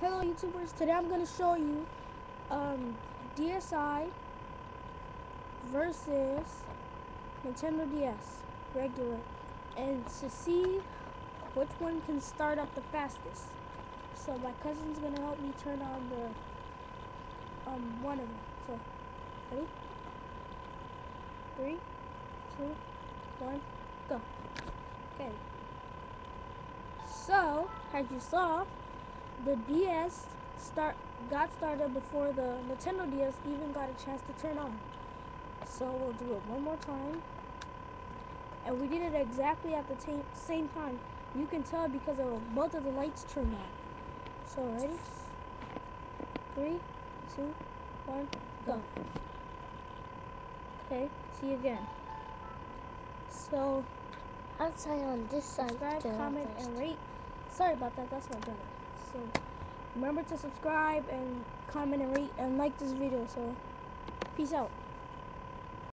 Hello YouTubers, today I'm going to show you DSi versus Nintendo DS regular, and to see which one can start up the fastest. So my cousin's going to help me turn on the one of them. So ready? 3, 2, 1, go. Okay. So as you saw, the DS got started before the Nintendo DS even got a chance to turn on. So we'll do it one more time. And we did it exactly at the same time. You can tell because of both of the lights turned on. So ready? 3, 2, 1, go. Okay, see you again. So outside on this side. subscribe, comment, and rate. Sorry about that, that's my brother. So remember to subscribe and comment and rate and like this video. So peace out.